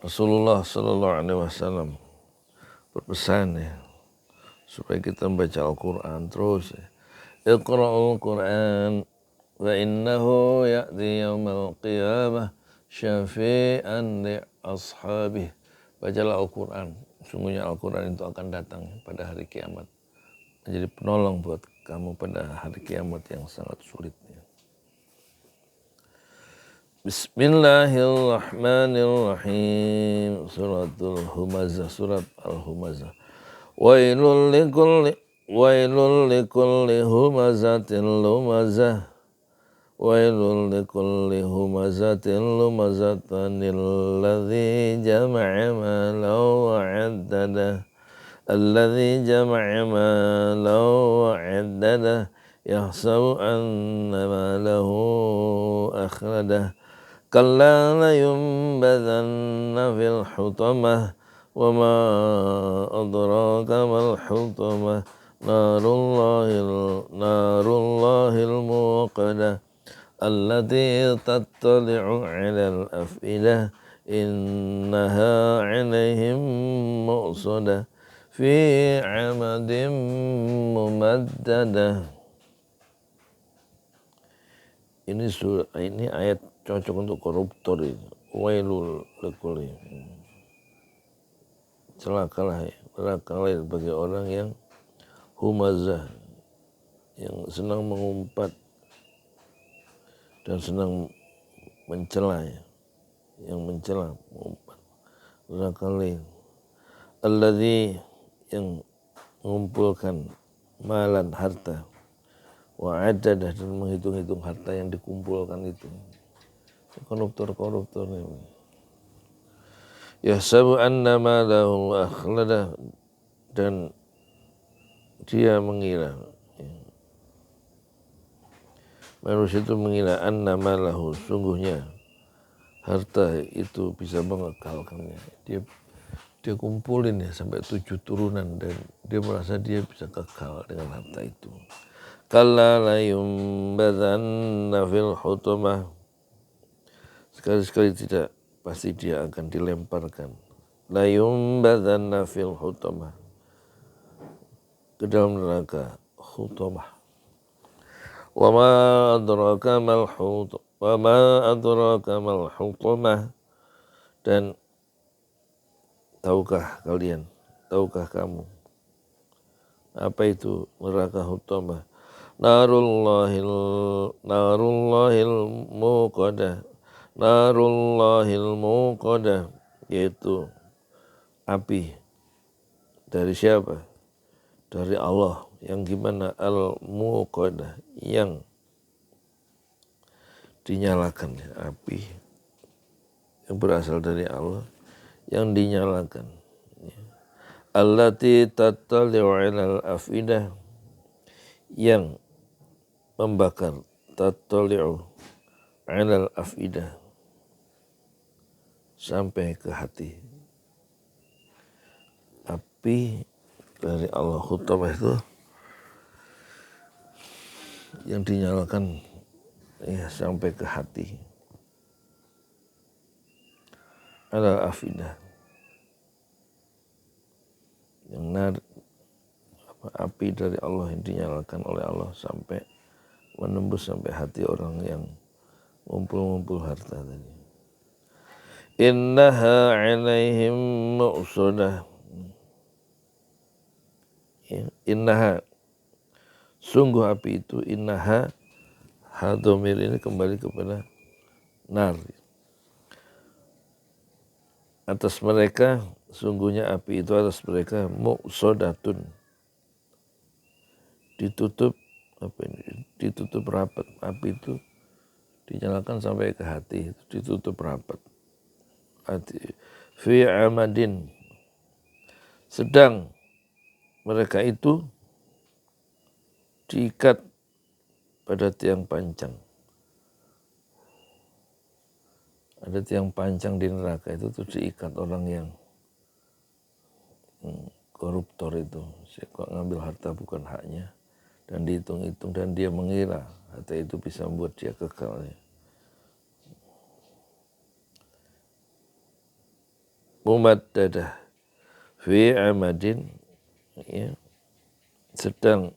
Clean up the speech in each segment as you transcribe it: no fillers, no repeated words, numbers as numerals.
Rasulullah Sallallahu Alaihi Wasallam berpesan ya supaya kita membaca Al-Quran terus ya. Iqra'ul Quran wa innahu ya'ti yawmal qiyamah syafi'an li ashabih. Bacalah Al-Quran, sungguhnya Al-Quran itu akan datang pada hari kiamat, menjadi penolong buat kamu pada hari kiamat yang sangat sulit. Bismillahirrahmanirrahim. Suratul Humazah, surat Al-Humazah. Wailul likulli humazatin lumazah. Wailul likulli humazatin lumazatin alladhi jama'a malan wa 'addadah. Alladhi jama'a malan wa 'addadah. Yahsabu anna malahu akhradah. Kalla layunbadhanna fil hutamah wa ma adraka mal hutamah narullahil muqadah allati tattali'u 'alal af'idah innaha 'alaihim mu'sadah fi 'amadin mumaddadah. Ini ayat cocok untuk koruptor ini. Wailul likulli. Celakalah bagi orang yang humazah, yang senang mengumpat dan senang mencela, yang mencela, mengumpat. Celakalah alladzi, yang mengumpulkan malan, harta, wa'adadah, dan menghitung-hitung harta yang dikumpulkan itu. Koruptor ini. Yahsabu anna malahu akhladah, dan dia mengira, manusia itu mengira anna malahu, sungguhnya harta itu bisa mengekalkannya. Dia kumpulin ya sampai 7 turunan dan dia merasa dia bisa kekal dengan harta itu. Kalla layunbadhanna fil hutamah. Sekali-sekali tidak, pasti dia akan dilemparkan. Layunbadhanna fil hutamah, ke dalam neraka hutamah. Wa ma adraka mal hutamah, dan tahukah kamu apa itu neraka hutamah? Narullahil muqadah, yaitu api dari siapa? Dari Allah. Yang gimana? Al-muqadah, yang dinyalakan, api yang berasal dari Allah, yang dinyalakan. Allati tattali'u 'alal afidah, yang membakar, tattali'u 'alal afidah, sampai ke hati. Api dari Allah hutamah itu yang dinyalakan ya sampai ke hati. 'Alal afidah, yang api dari Allah yang dinyalakan oleh Allah sampai menembus sampai hati orang yang ngumpul harta tadi. Innaha 'alaihim mu'sadah. Innaha, sungguh api itu, innaha, hadomir ini kembali kepada nar. Atas mereka, sungguhnya api itu atas mereka mu'sadatun, ditutup rapat. Api itu dinyalakan sampai ke hati, ditutup rapat. Fi amadin, sedang mereka itu diikat pada tiang pancang. Ada tiang pancang di neraka itu tuh diikat orang yang koruptor itu. Kok ngambil harta bukan haknya, dan dihitung-hitung, dan dia mengira harta itu bisa membuat dia kekal. mumaddadah fi amadin, ya, sedang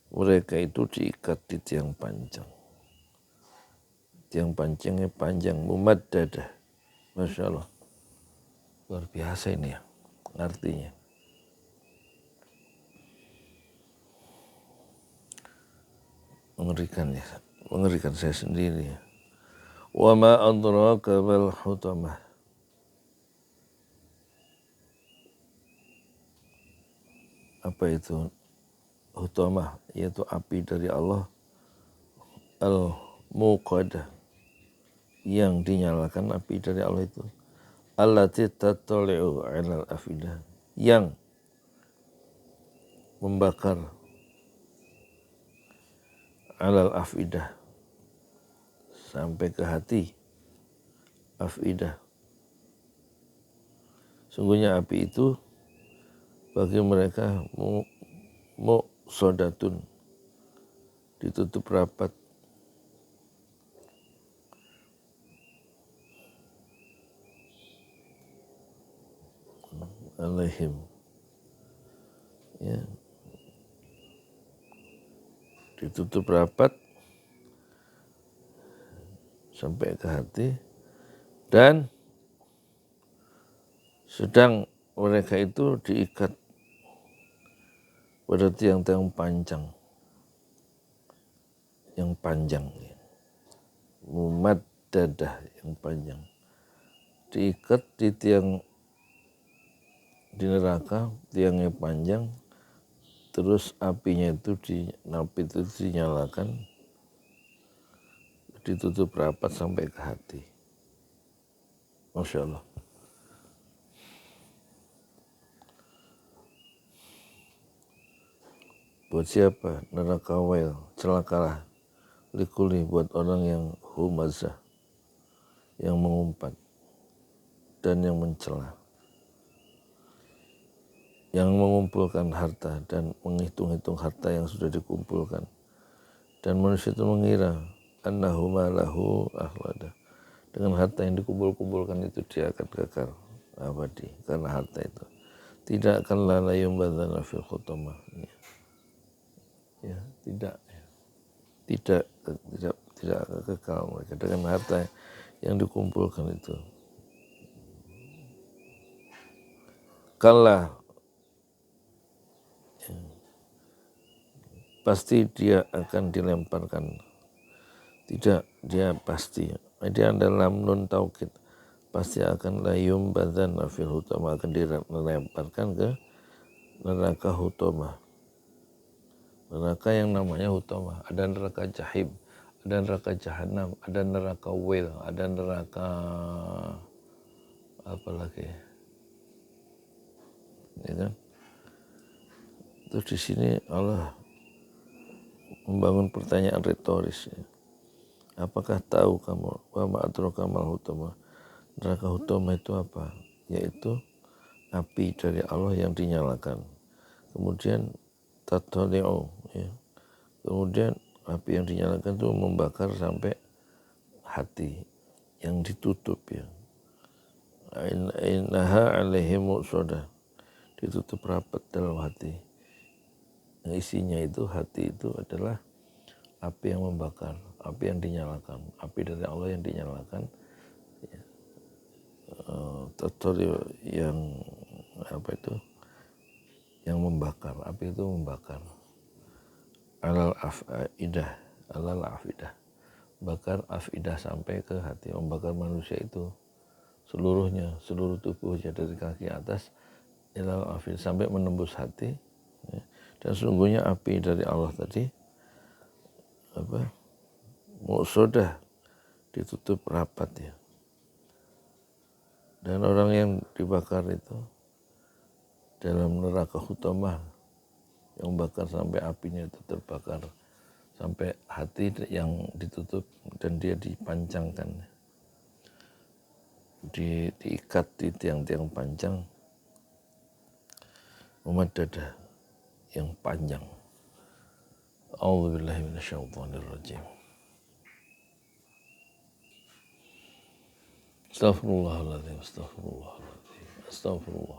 mereka itu diikat di tiang panjang. Tiang panjangnya panjang, mumaddadah. Masya Allah. Luar biasa ini ya, artinya. Mengerikan ya, mengerikan saya sendiri ya. Wa ma adraka mal hutamah. Apa itu hutamah? Yaitu api dari Allah, al-muqadah, yang dinyalakan api dari Allah itu. Allati tattali'u 'alal afidah, yang membakar 'alal afidah, sampai ke hati. Afidah, sungguhnya api itu bagi mereka muqsadatun, ditutup rapat. Alaihim, ya, ditutup rapat sampai ke hati, dan sedang mereka itu diikat pada tiang-tiang panjang, yang panjang, mumaddadah, yang panjang, diikat di tiang di neraka, tiangnya panjang, terus apinya itu dinyalakan, ditutup rapat sampai ke hati. Masya Allah. Buat siapa? Neraka wail, celakalah. Likuli, buat orang yang humazah, yang mengumpat dan yang mencela, yang mengumpulkan harta dan menghitung-hitung harta yang sudah dikumpulkan. Dan manusia itu mengira annahu malahu akhlada, dengan harta yang dikumpul-kumpulkan itu dia akan kekal abadi karena harta itu. Tidak akan la yumbadzana fil khutamah. Ya, tidak kekal mereka dengan harta yang dikumpulkan itu. Kalla, pasti dia akan dilemparkan. Tidak, dia pasti. Dia dalam nun taukid. Pasti akan la yumbadzana fil khutamah, akan dilemparkan ke neraka hutamah. Neraka yang namanya hutamah. Ada neraka jahim, ada neraka jahanam, ada neraka wail, ada neraka apa lagi? Ya kan? Terus di sini Allah membangun pertanyaan retoris. Ya. Apakah tahu kamu wa ma adraka mal hutamah? Neraka hutamah itu apa? Yaitu api dari Allah yang dinyalakan. Kemudian tattali'u, ya. Kemudian api yang dinyalakan itu membakar sampai hati yang ditutup, ya. Innaha alaihim muqsadah, ditutup rapat dalam hati. Yang isinya itu, hati itu adalah api yang membakar, api yang dinyalakan, api dari Allah yang dinyalakan, ya. Yang apa itu? Yang membakar, api itu membakar. Alal afidah, bakar afidah sampai ke hati, membakar manusia itu seluruhnya, seluruh tubuhnya dari kaki atas ilal afidah sampai menembus hati, ya. Dan sesungguhnya api dari Allah tadi apa? Muqsadah, ditutup rapat, ya. Dan orang yang dibakar itu dalam neraka hutamah, yang bakar sampai apinya itu terbakar sampai hati yang ditutup dan dia dipancangkan, diikat di tiang-tiang panjang, mumaddadah, yang panjang. A'udzubillahi minasyaitonir rajim. Astagfirullahaladzim, astagfirullahaladzim, astagfirullah.